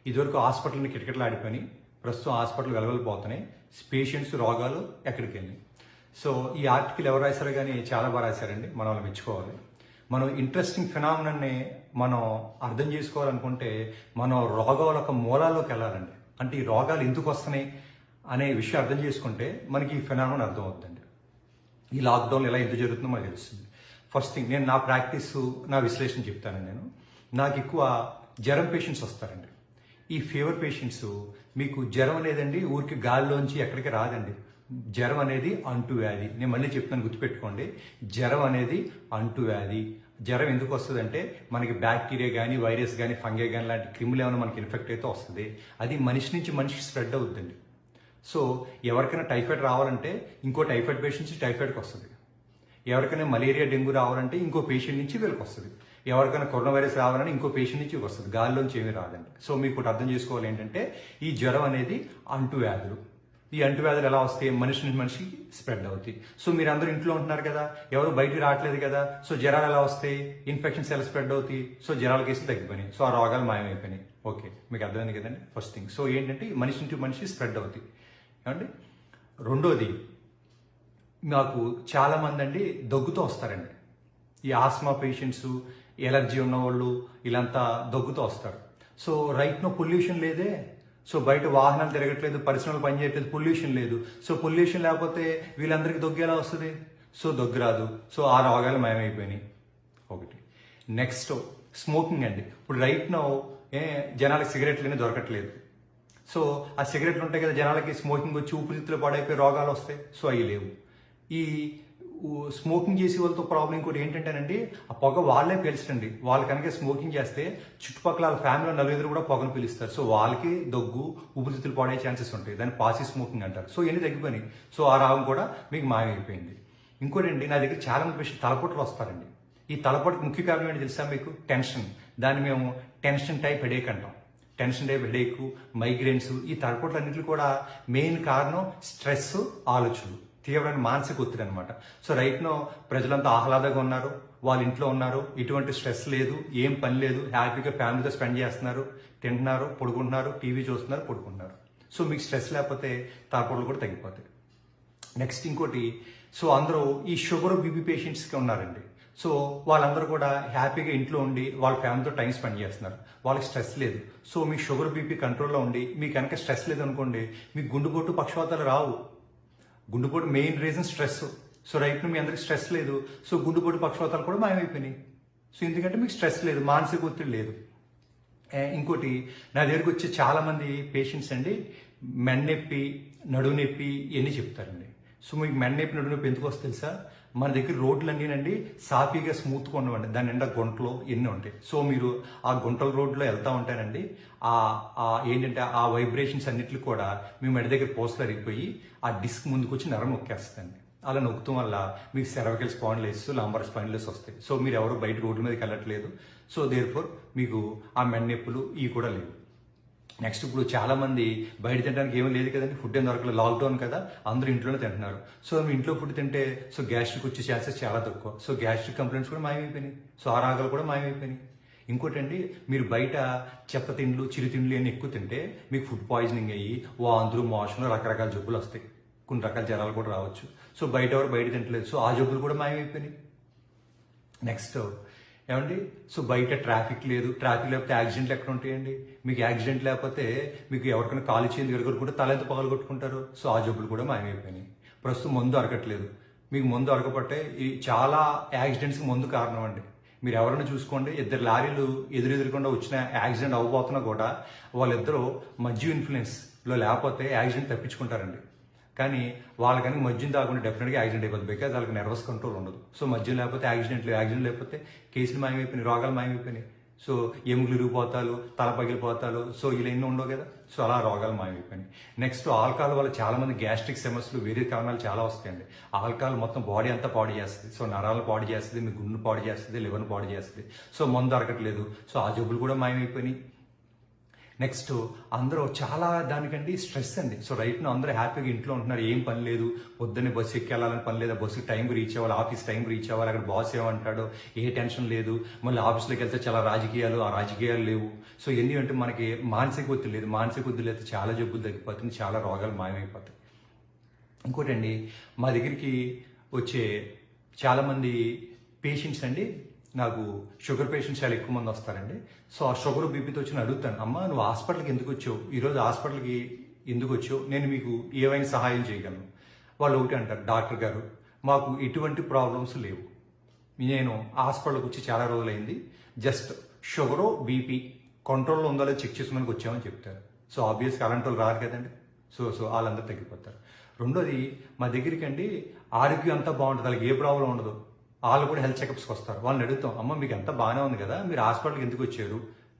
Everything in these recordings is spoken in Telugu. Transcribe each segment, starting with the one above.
ఇదివరకు హాస్పిటల్ని కిటకిటలు ఆడిపోయి ప్రస్తుతం హాస్పిటల్ వెలవెళ్ళిపోతున్నాయి. పేషెంట్స్ రోగాలు ఎక్కడికి వెళ్ళి. సో ఈ ఆర్టికల్ ఎవరు రాశారో కానీ చాలా బాగా రాశారండి. మనం వాళ్ళని మెచ్చుకోవాలి. మనం ఇంట్రెస్టింగ్ ఫినామినాన్ని మనం అర్థం చేసుకోవాలనుకుంటే మనం రోగాల యొక్క మూలాల్లోకి వెళ్ళాలండి. అంటే ఈ రోగాలు ఎందుకు వస్తున్నాయి అనే విషయం అర్థం చేసుకుంటే మనకి ఈ ఫినామినా అర్థం అవుతుందండి. ఈ లాక్డౌన్ ఎలా ఎందుకు జరుగుతుందో మనకు తెలుస్తుంది. ఫస్ట్ థింగ్, నేను నా ప్రాక్టీస్, నా విశ్లేషణ చెప్తాను. నాకు ఎక్కువ జ్వరం పేషెంట్స్ వస్తారండి. ఈ ఫీవర్ పేషెంట్స్, మీకు జ్వరం అనేదండి ఊరికి గాలిలోంచి ఎక్కడికి రాదండి. జ్వరం అనేది అంటువ్యాధి. నేను మళ్ళీ చెప్తాను, గుర్తుపెట్టుకోండి. జ్వరం అనేది అంటువ్యాధి. జ్వరం ఎందుకు వస్తుందంటే మనకి బ్యాక్టీరియా కానీ, వైరస్ కానీ, ఫంగై కానీ లాంటి క్రిములు ఏమైనా మనకి ఇన్ఫెక్ట్ అయితే వస్తుంది. అది మనిషి నుంచి మనిషికి స్ప్రెడ్ అవుతుందండి. సో ఎవరికైనా టైఫాయిడ్ రావాలంటే ఇంకో టైఫాయిడ్ పేషెంట్ నుంచి టైఫాయిడ్కి వస్తుంది. ఎవరికైనా మలేరియా, డెంగ్యూ రావాలంటే ఇంకో పేషెంట్ నుంచి వీళ్ళకి వస్తుంది. ఎవరికైనా కరోనా వైరస్ రావాలని ఇంకో పేషెంట్ నుంచి వస్తుంది. గాలిలోంచి ఏమీ రాదండి. సో మీకు అర్థం చేసుకోవాలి ఏంటంటే ఈ జ్వరం అనేది అంటువ్యాధులు. ఈ అంటువ్యాధులు ఎలా వస్తాయి? మనిషి నుంచి మనిషికి స్ప్రెడ్ అవుతాయి. సో మీరు అందరూ ఇంట్లో ఉంటున్నారు కదా, ఎవరు బయటికి రావట్లేదు కదా. సో జ్వరాలు ఎలా వస్తాయి? ఇన్ఫెక్షన్స్ ఎలా స్ప్రెడ్ అవుతాయి? సో జ్వరాల కేసులు తగ్గిపోయినాయి. సో ఆ రోగాలు మాయమైపోయినాయి. ఓకే, మీకు అర్థమైంది కదండి ఫస్ట్ థింగ్. సో ఏంటంటే మనిషి నుంచి మనిషి స్ప్రెడ్ అవుతాయి. ఏమండి, రెండోది, నాకు చాలామంది అండి దగ్గుతో వస్తారండి. ఈ ఆస్మా పేషెంట్స్, ఎలర్జీ ఉన్నవాళ్ళు వీళ్ళంతా దగ్గుతో వస్తారు. సో రైట్ నో పొల్యూషన్ లేదే. సో బయట వాహనాలు తిరగట్లేదు, పరిశ్రమలు పనిచేయట్లేదు, పొల్యూషన్ లేదు. సో పొల్యూషన్ లేకపోతే వీళ్ళందరికీ దగ్గు ఎలా వస్తుంది? సో దగ్గు రాదు. సో ఆ రోగాలు మాయమైపోయినాయి. ఒకటి. నెక్స్ట్ స్మోకింగ్ అండి. ఇప్పుడు రైట్ నో జనాలకు సిగరెట్లనే దొరకట్లేదు. సో ఆ సిగరెట్లు ఉంటాయి కదా, జనాలకి స్మోకింగ్ వచ్చి ఊపిరితిత్తులు పాడైపోయి రోగాలు వస్తాయి. సో అవి లేవు. ఈ స్మోకింగ్ చేసే వాళ్ళతో ప్రాబ్లం ఇంకోటి ఏంటంటేనండి, ఆ పొగ వాళ్ళే పీల్చండి. వాళ్ళు కనుక స్మోకింగ్ చేస్తే చుట్టుపక్కల వాళ్ళ ఫ్యామిలీలో నలుగురు కూడా పొగను పీలుస్తారు. సో వాళ్ళకి దగ్గు, ఊపిరితిత్తులు పాడే ఛాన్సెస్ ఉంటాయి. దాన్ని పాసి స్మోకింగ్ అంటారు. సో ఎన్ని తగ్గిపోయినాయి. సో ఆ రాగం కూడా మీకు మాయమైపోయింది. ఇంకోటండి, నా దగ్గర చాలా మంది పేషెంట్ తలపోట్లు వస్తారండి. ఈ తలపోటుకి ముఖ్య కారణం ఏంటి తెలుసా మీకు? టెన్షన్. దాన్ని మేము టెన్షన్ టైప్ హెడేక్ అంటాం. టెన్షన్ టైప్ హెడేక్, మైగ్రేన్స్, ఈ తలపోట్లన్నింటికి కూడా మెయిన్ కారణం స్ట్రెస్, ఆలోచనలు, తీవ్రమైన మానసిక ఒత్తిడి అనమాట. సో రైట్ నో ప్రజలంతా ఆహ్లాదంగా ఉన్నారు, వాళ్ళ ఇంట్లో ఉన్నారు, ఎటువంటి స్ట్రెస్ లేదు, ఏం పని లేదు, హ్యాపీగా ఫ్యామిలీతో స్పెండ్ చేస్తున్నారు, తింటున్నారు, పడుకుంటున్నారు, టీవీ చూస్తున్నారు, పడుకుంటున్నారు. సో మీకు స్ట్రెస్ లేకపోతే తలపోట్లు కూడా తగ్గిపోతాయి. నెక్స్ట్ ఇంకోటి, సో అందరూ ఈ షుగర్, బీపీ పేషెంట్స్కి ఉన్నారండి. సో వాళ్ళందరూ కూడా హ్యాపీగా ఇంట్లో ఉండి వాళ్ళ ఫ్యామిలీతో టైం స్పెండ్ చేస్తున్నారు. వాళ్ళకి స్ట్రెస్ లేదు. సో మీ షుగర్, బీపీ కంట్రోల్లో ఉండి మీకు కనుక స్ట్రెస్ లేదనుకోండి, మీకు గుండెపోటు, పక్షవాతాలు రావు. గుండెపోటు main reason stress. So right మీ అందరికి స్ట్రెస్ లేదు. సో గుండెపోటు, పక్షవాతాలు కూడా మాయమైపోయినాయి. సో ఎందుకంటే మీకు స్ట్రెస్ లేదు, మానసిక ఒత్తిడి లేదు. ఇంకోటి, నా దగ్గరికి వచ్చే చాలామంది పేషెంట్స్ అండి మెన్నొప్పి, నడుము నొప్పి ఇవన్నీ చెప్తారండి. సో మీకు మెన్నొప్పి, నడుము నొప్పి ఎందుకు వస్తుంది తెలుసా? మన దగ్గర రోడ్లన్నీనండి సాఫీగా స్మూత్గా ఉండవండి. దాని నిండా గుంటలు ఎన్ని ఉంటాయి. సో మీరు ఆ గుంటల రోడ్లో వెళ్తూ ఉంటానండి, ఏంటంటే ఆ వైబ్రేషన్స్ అన్నిటికి కూడా మీ మెడ దగ్గర పోస్టులు అరిగిపోయి ఆ డిస్క్ ముందుకు వచ్చి నరం నొక్కేస్తుంది. అలా నొక్కడం వల్ల మీకు సెర్వికల్ స్పాండిలైటిస్, లంబర్ స్పాండిలైటిస్ వస్తాయి. సో మీరు ఎవరు బయట రోడ్ల మీదకి వెళ్ళట్లేదు. సో దేర్ఫోర్ మీకు ఆ మెన్నొప్పులు ఇవి కూడా లేవు. నెక్స్ట్, ఇప్పుడు చాలా మంది బయట తినడానికి ఏమీ లేదు కదండి, ఫుడ్ ఏం దొరకలేదు, లాక్డౌన్ కదా, అందరూ ఇంట్లోనే తింటున్నారు. సో మీ ఇంట్లో ఫుడ్ తింటే సో గ్యాస్ట్రిక్ వచ్చే ఛాన్సెస్ చాలా తక్కువ. సో గ్యాస్ట్రిక్ కంప్లైంట్స్ కూడా మాయమైపోయినాయి. సో ఆ రాగాలు కూడా మాయమైపోయినాయి. ఇంకోటండి, మీరు బయట చెత్త తిండ్లు, చిరు తిండ్లు అన్నీ ఎక్కువ తింటే మీకు ఫుడ్ పాయిజనింగ్ అయ్యి వాంతులు, మోషన్లు, రకరకాల జబ్బులు వస్తాయి. కొన్ని రకాల జ్వరాలు కూడా రావచ్చు. సో బయట ఎవరు బయట తింటలేదు. సో ఆ జబ్బులు కూడా మాయమైపోయినాయి. నెక్స్ట్ ఏమండి, సో బయట ట్రాఫిక్ లేదు, ట్రాఫిక్ లేకపోతే యాక్సిడెంట్లు ఎక్కడ ఉంటాయండి? మీకు యాక్సిడెంట్ లేకపోతే మీకు ఎవరికైనా కాలు చేయండి గడుగురుకుంటే తలెంత పగలు కొట్టుకుంటారు. సో ఆ జబ్బులు కూడా మాయమైపోయినాయి. ప్రస్తుతం మందు అరగట్లేదు. మీకు మందు అరగపట్టే ఈ చాలా యాక్సిడెంట్స్కి మందు కారణం అండి. మీరు ఎవరైనా చూసుకోండి, ఇద్దరు లారీలు ఎదురుకుండా వచ్చిన యాక్సిడెంట్ అవ్వబోతున్నా కూడా వాళ్ళిద్దరూ మద్యం ఇన్ఫ్లుయెన్స్లో లేకపోతే యాక్సిడెంట్ తప్పించుకుంటారండి. కానీ వాళ్ళకని మద్యం తాగకుండా డెఫినెట్గా యాక్సిడెంట్ అయిపోతుంది. బికాజ్ వాళ్ళకి నర్వస్ కంట్రోల్ ఉండదు. సో మద్యం లేకపోతే యాక్సిడెంట్ లేకపోతే కేసులు మాయమైపోయినాయి, రోగాలు మాయమైపోయినాయి. సో ఎముకలు ఇరిగిపోతాలు, తల పగిలిపోతాలు, సో ఇలా ఎన్నో ఉండవు కదా. సో అలా రోగాలు మాయమైపోయినాయి. నెక్స్ట్, ఆల్కహాల్ వల్ల చాలా మంది గ్యాస్ట్రిక్ సమస్యలు, వేరే కారణాలు చాలా వస్తాయండి. ఆల్కహాల్ మొత్తం బాడీ అంతా పాడు చేస్తుంది. సో నరాలను పాడు చేస్తుంది, మీ గుండెను పాడు చేస్తుంది, లివర్ను పాడు చేస్తుంది. సో మందు దొరకట్లేదు. సో ఆ జబ్బులు కూడా మాయమైపోయినాయి. నెక్స్ట్ అందరూ చాలా దానికండి స్ట్రెస్ అండి. సో రైట్ నా అందరూ హ్యాపీగా ఇంట్లో ఉంటున్నారు, ఏం పని లేదు, పొద్దున్నే బస్సు ఎక్కి వెళ్ళాలని పని లేదు, బస్సుకి టైంకి రీచ్ అవ్వాలి, ఆఫీస్ టైంకి రీచ్ అవ్వాలి, అక్కడ బాస్ ఏమంటాడో ఏ టెన్షన్ లేదు, మళ్ళీ ఆఫీస్లోకి వెళ్తే చాలా రాజకీయాలు, ఆ రాజకీయాలు లేవు. సో ఎన్ని అంటే మనకి మానసిక ఒత్తిడి లేదు, మానసిక ఒత్తిడి అయితే చాలా జబ్బులు తగ్గిపోతుంది, చాలా రోగాలు మాయమైపోతాయి. ఇంకోటండి, మా దగ్గరికి వచ్చే చాలామంది పేషెంట్స్ అండి, నాకు షుగర్ పేషెంట్స్ చాలా ఎక్కువ మంది వస్తారండి. సో ఆ షుగర్ బీపీతో వచ్చి నేను అడుగుతాను, అమ్మ నువ్వు హాస్పిటల్కి ఎందుకు వచ్చావు, ఈరోజు హాస్పిటల్కి ఎందుకు వచ్చావు, నేను మీకు ఏమైనా సహాయం చేయగలను. వాళ్ళు ఒకటి అంటారు, డాక్టర్ గారు మాకు ఎటువంటి ప్రాబ్లమ్స్ లేవు, నేను హాస్పిటల్కి వచ్చి చాలా రోజులైంది, జస్ట్ షుగరు బీపీ కంట్రోల్లో ఉందో లేదో చెక్ చేసుకోవడానికి వచ్చామని చెప్తారు. సో ఆబ్వియస్గా అలాంటి వాళ్ళు రారు కదండి. సో వాళ్ళందరూ తగ్గిపోతారు. రెండోది, మా దగ్గరికి అండి ఆరోగ్యం అంతా బాగుంటుంది, వాళ్ళకి ఏ ప్రాబ్లం ఉండదు, వాళ్ళు కూడా హెల్త్ చెకప్స్కి వస్తారు. వాళ్ళని అడుగుతాం, అమ్మ మీకు ఎంత బాగానే ఉంది కదా, మీరు హాస్పిటల్కి ఎందుకు వచ్చారు,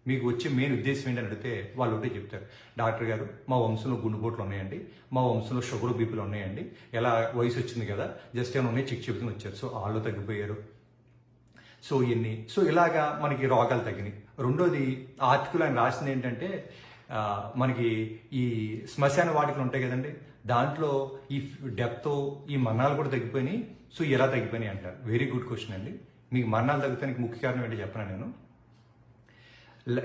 మీకు వచ్చే మెయిన్ ఉద్దేశం ఏంటని అడిగితే వాళ్ళు ఒకటే చెప్తారు, డాక్టర్ గారు మా వంశంలో గుండెపోట్లు ఉన్నాయండి, మా వంశంలో షుగర్ బీపీలు ఉన్నాయండి, ఎలా వయసు వచ్చింది కదా జస్ట్ ఏమైనా ఉన్నాయి చెక్ చెబుతూ వచ్చారు. సో వాళ్ళు తగ్గిపోయారు. సో ఇవన్నీ ఇలాగా మనకి రోగాలు తగ్గినాయి. రెండోది, ఆర్టికల్ ఆయన రాసింది ఏంటంటే మనకి ఈ శ్మశాన వాటికలు ఉంటాయి కదండి, దాంట్లో ఈ డెప్త్ ఈ మరణాలు కూడా తగ్గిపోయినాయి. సో ఎలా తగ్గిపోయినాయి అంటారు. వెరీ గుడ్ క్వశ్చన్ అండి. మీకు మరణాలు తగ్గుతానికి ముఖ్య కారణం ఏంటి చెప్పను.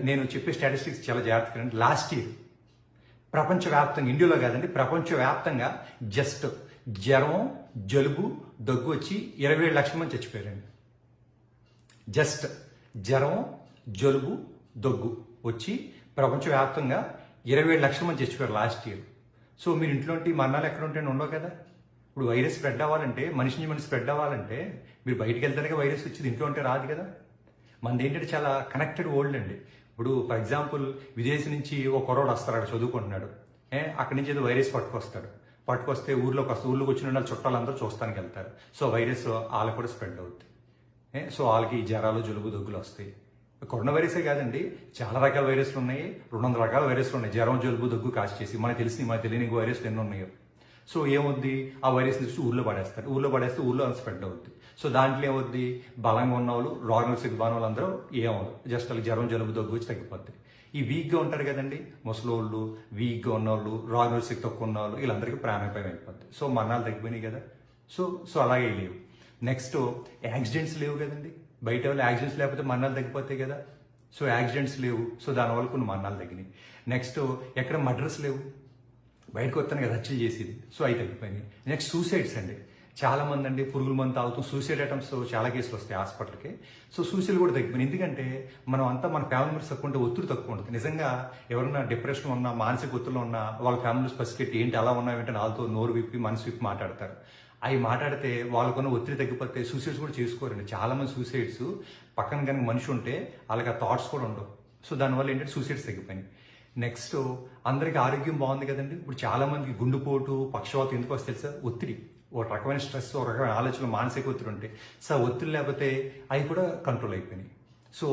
నేను చెప్పే స్టాటిస్టిక్స్ చాలా జాగ్రత్తగా అండి. లాస్ట్ ఇయర్ ప్రపంచవ్యాప్తంగా, ఇండియాలో కాదండి ప్రపంచవ్యాప్తంగా జస్ట్ జ్వరం, జలుబు, దగ్గు వచ్చి 27 లక్షల మంది చచ్చిపోయారండి. జస్ట్ జ్వరం, జలుబు, దగ్గు వచ్చి ప్రపంచవ్యాప్తంగా 27 లక్షల మంది చచ్చిపోయారు లాస్ట్ ఇయర్. సో మీరు ఇంట్లోంటి మరణాలు ఎక్కడ ఉంటే ఉండవు కదా. ఇప్పుడు వైరస్ స్ప్రెడ్ అవ్వాలంటే, మనిషి నుంచి మనిషి స్ప్రెడ్ అవ్వాలంటే మీరు బయటికి వెళ్తారుగా వైరస్ వచ్చేది, ఇంట్లో ఉంటే రాదు కదా. మనది ఏంటంటే చాలా కనెక్టెడ్ వరల్డ్ అండి. ఇప్పుడు ఫర్ ఎగ్జాంపుల్ విదేశీ నుంచి ఒక కుర్రోడు వస్తారు, అక్కడ చదువుకుంటున్నాడు, అక్కడి నుంచి ఏదో వైరస్ పట్టుకొస్తే ఊర్లోకి వచ్చిన వాళ్ళు చుట్టాలందరూ చూస్తానికి వెళ్తారు. సో వైరస్ వాళ్ళకి కూడా స్ప్రెడ్ అవుతుంది. సో వాళ్ళకి జ్వరాలు, జలుబు, దగ్గులు వస్తాయి. కరోనా వైరసే కాదండి, చాలా రకాల వైరస్లు ఉన్నాయి, 200 రకాల వైరస్లు ఉన్నాయి. జ్వరం, జలుబు, దగ్గు కాస్ట్ చేసి మనకు తెలియని వైరస్లు ఎన్ని ఉన్నాయో. సో ఏమవుద్ది, ఆ వైరస్ నుంచి ఊళ్ళో పడేస్తారు, ఊళ్ళో స్ప్రెడ్ అవుద్ది. సో దాంట్లో ఏమవుద్ది, బలంగా ఉన్న వాళ్ళు, రోగం సిగ్గుబాన వాళ్ళు అందరూ ఏమవుదు, జస్ట్ వాళ్ళకి జ్వరం, జలుబు, దగ్గు వచ్చి తగ్గిపోద్ది. ఈ వీక్గా ఉంటారు కదండి, ముసలోళ్ళు, వీక్గా ఉన్నవాళ్ళు, రోగం శక్తి తక్కువ ఉన్న వాళ్ళు, వీళ్ళందరికీ ప్రాణాపాయం అయిపోద్ది. సో మరణాలు తగ్గిపోయినాయి కదా. సో అలాగే లేవు. నెక్స్ట్, యాక్సిడెంట్స్ లేవు కదండి, బయట వాళ్ళు యాక్సిడెంట్స్ లేకపోతే మరణాలు తగ్గిపోతాయి కదా. సో యాక్సిడెంట్స్ లేవు, సో దానివల్ల కొన్ని మరణాలు తగ్గినాయి. నెక్స్ట్, ఎక్కడ మర్డర్స్ లేవు, బయటకు వస్తాను కదా హత్యలు చేసేది, సో అవి తగ్గిపోయినాయి. నెక్స్ట్, సూసైడ్స్ అండి. చాలా మంది అండి పురుగుల మందు తాగుతూ సూసైడ్ అటెంప్ట్స్ చాలా కేసులు వస్తాయి హాస్పిటల్కి. సో సూసైడ్ కూడా తగ్గిపోయింది. ఎందుకంటే మనం అంతా మన ఫ్యామిలీ మెంబర్స్ తక్కువ ఉంటే ఒత్తిడి తక్కువ ఉంటుంది. నిజంగా ఎవరైనా డిప్రెషన్ ఉన్నా, మానసిక ఒత్తిడిలో ఉన్నా, వాళ్ళ ఫ్యామిలీస్ పసిపెట్టి ఏంటి అలా ఉన్నాయంటే వాళ్ళతో నోరు విప్పి మనసు విప్పి మాట్లాడతారు. అవి మాట్లాడితే వాళ్ళకున్న ఒత్తిడి తగ్గిపోతే సూసైడ్స్ కూడా చేసుకోరండి. చాలా మంది సూసైడ్స్ పక్కన కనుక మనిషి ఉంటే వాళ్ళకి ఆ థాట్స్ కూడా ఉండవు. సో దానివల్ల ఏంటంటే సూసైడ్స్ తగ్గిపోయినాయి. నెక్స్ట్, అందరికీ ఆరోగ్యం బాగుంది కదండి. ఇప్పుడు చాలా మందికి గుండెపోటు, పక్షవాతం ఎందుకు వస్తే తెలుసా, ఒత్తిడి, ఒక రకమైన స్ట్రెస్, ఒక రకమైన ఆలోచనలు, మానసిక ఒత్తిడి ఉంటాయి. సో ఒత్తిడి లేకపోతే అవి కూడా కంట్రోల్ అయిపోయినాయి. సో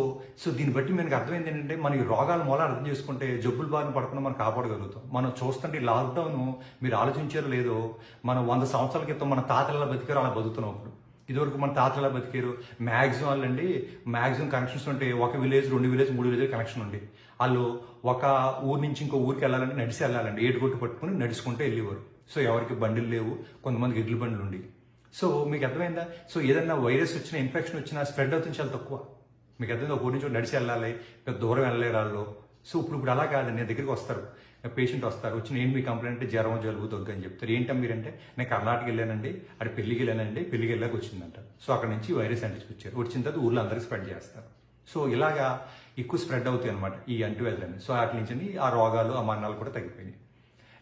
దీన్ని బట్టి మనకు అర్థమైంది ఏంటంటే, మన ఈ రోగాల మూల అర్థం చేసుకుంటే జబ్బుల బారిన పడకుండా మనం కాపాడగలుగుతాం. మనం చూస్తుంటే లాక్డౌన్ మీరు ఆలోచించారో లేదో, మనం 100 సంవత్సరాల క్రితం మన తాతలు ఎలా బతికారో అలా బతుకుతున్నాం ఇప్పుడు. ఇదివరకు మన తాతలు ఎలా బతికారు, మ్యాక్సిమం కనెక్షన్స్ ఉంటే ఒక విలేజ్, 2 విలేజ్, 3 విలేజ్ కనెక్షన్ ఉండి, వాళ్ళు ఒక ఊరు నుంచి ఇంకో ఊరికి వెళ్ళాలంటే నడిచి వెళ్ళాలండి, ఏటుగొట్టు పట్టుకుని నడుచుకుంటే వెళ్ళేవారు. సో ఎవరికి బండిలు లేవు, కొంతమందికి ఎడ్ల బండ్లు ఉండి. సో మీకు అర్థమైందా. సో ఏదన్నా వైరస్ వచ్చినా, ఇన్ఫెక్షన్ వచ్చినా స్ప్రెడ్ అవుతుంది చాలా తక్కువ. మీకు అర్థమైంది, ఒక ఊరి నుంచి నడిచి వెళ్ళాలి, పెద్ద దూరం వెళ్ళలేరు వాళ్ళు. సో ఇప్పుడు అలా కాదండి, నేను దగ్గరికి వస్తారు, పేషెంట్ వస్తారు, వచ్చి నేను మీ కంప్లైంట్ అంటే జ్వరం, జలుబు, దగ్గు అని చెప్తారు. ఏంటో మీరంటే, నేను కర్ణాటక వెళ్ళానండి, అది పెళ్లికి వెళ్ళాక వచ్చిందంట. సో అక్కడ నుంచి వైరస్ అంటించుకొచ్చారు, వచ్చిన తర్వాత ఊళ్ళో అందరికి స్ప్రెడ్ చేస్తారు. సో ఇలాగా ఎక్కువ స్ప్రెడ్ అవుతాయి అనమాట ఈ అంటువ్యాధులని. సో వాటి నుంచి ఆ రోగాలు, ఆ మరణాలు కూడా తగ్గిపోయినాయి.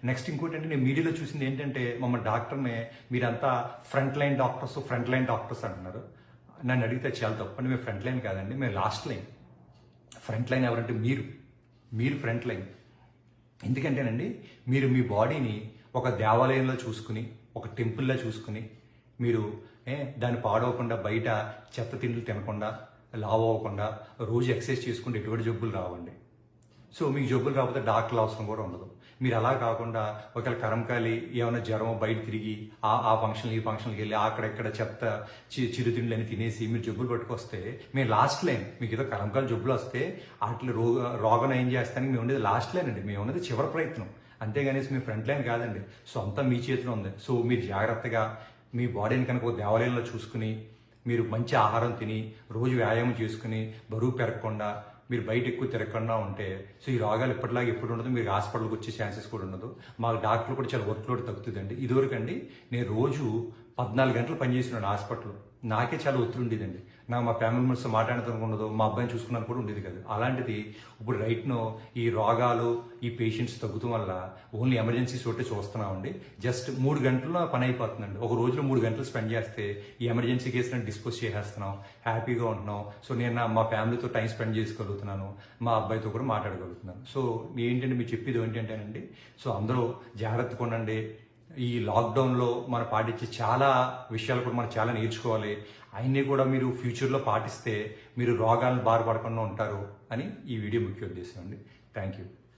నెక్స్ట్ ఇంకోటి అంటే, నేను మీడియాలో చూసింది ఏంటంటే, మమ్మల్ని డాక్టర్ని మీరంతా ఫ్రంట్ లైన్ డాక్టర్స్ అంటున్నారు. నన్ను అడిగితే చాలా తప్పండి, మేము ఫ్రంట్ లైన్ కాదండి, మేము లాస్ట్ లైన్. ఫ్రంట్ లైన్ ఎవరంటే మీరు ఫ్రంట్ లైన్. ఎందుకంటేనండి, మీరు మీ బాడీని ఒక దేవాలయంలో చూసుకుని, ఒక టెంపుల్లో చూసుకుని, మీరు దాన్ని పాడవకుండా, బయట చెత్త తిండ్లు తినకుండా, లావ్ అవ్వకుండా, రోజు ఎక్సర్సైజ్ చేసుకుంటే ఎటువంటి జబ్బులు రావండి. సో మీకు జబ్బులు రాకపోతే డాక్టర్ల అవసరం కూడా ఉండదు. మీరు అలా కాకుండా ఒకవేళ కరంకాలి ఏమైనా జ్వరం బయట తిరిగి ఆ ఫంక్షన్ ఈ ఫంక్షన్కి వెళ్ళి అక్కడెక్కడ చెత్త చిరుతిండ్లు అని తినేసి మీరు జబ్బులు పట్టుకొస్తే మేము లాస్ట్ లైన్. మీకు ఏదో కరంకాలి జబ్బులు వస్తే వాటిలో రోగం ఏం చేస్తానికి మేము ఉండేది లాస్ట్ లైన్ అండి, మేము ఉన్నది చివరి ప్రయత్నం. అంతేగానేసి మీ ఫ్రంట్ లైన్ కాదండి. సో అంతా మీ చేతిలో ఉంది. సో మీరు జాగ్రత్తగా మీ బాడీని కనుక ఒక దేవాలయంలో చూసుకుని మీరు మంచి ఆహారం తిని రోజు వ్యాయామం చేసుకుని బరువు పెరగకుండా మీరు బయట ఎక్కువ తిరగకుండా ఉంటే సో ఈ రోగాలు ఎప్పటిలాగా ఎప్పుడు ఉండదు, మీరు హాస్పిటల్కి వచ్చే ఛాన్సెస్ కూడా ఉండదు. మాకు డాక్టర్లు కూడా చాలా వర్క్ లోడ్ తగ్గుతుందండి. ఇదివరకండి నేను రోజు 14 గంటలు పనిచేస్తున్నాను హాస్పిటల్లో. నాకే చాలా ఒత్తిడి ఉండేదండి. నాకు మా ఫ్యామిలీ మెంబర్స్ మాట్లాడతానికి ఉండదు, మా అబ్బాయిని చూసుకున్నాను కూడా ఉండేది కాదు. అలాంటిది ఇప్పుడు రైట్నో ఈ రోగాలు ఈ పేషెంట్స్ తగ్గుతాం వల్ల ఓన్లీ ఎమర్జెన్సీస్ ఒకటే చూస్తున్నామండి. జస్ట్ 3 గంటల్లో పని అయిపోతుందండి. ఒక రోజులో 3 గంటలు స్పెండ్ చేస్తే ఈ ఎమర్జెన్సీ కేసులను డిస్పోజ్ చేసేస్తున్నాం, హ్యాపీగా ఉంటున్నాం. సో నేను మా ఫ్యామిలీతో టైం స్పెండ్ చేసుకోగలుగుతున్నాను, మా అబ్బాయితో కూడా మాట్లాడగలుగుతున్నాను. సో ఏంటంటే మీరు చెప్పేది ఏంటంటేనండి, సో అందరూ జాగ్రత్తగా ఉండండి. ఈ లాక్డౌన్లో మనం పాటించే చాలా విషయాలు కూడా మనం చాలా నేర్చుకోవాలి. అవన్నీ కూడా మీరు ఫ్యూచర్లో పాటిస్తే మీరు రోగాలను బాధపడకుండా ఉంటారు అని ఈ వీడియో ముఖ్య ఉద్దేశం అండి. Thank you.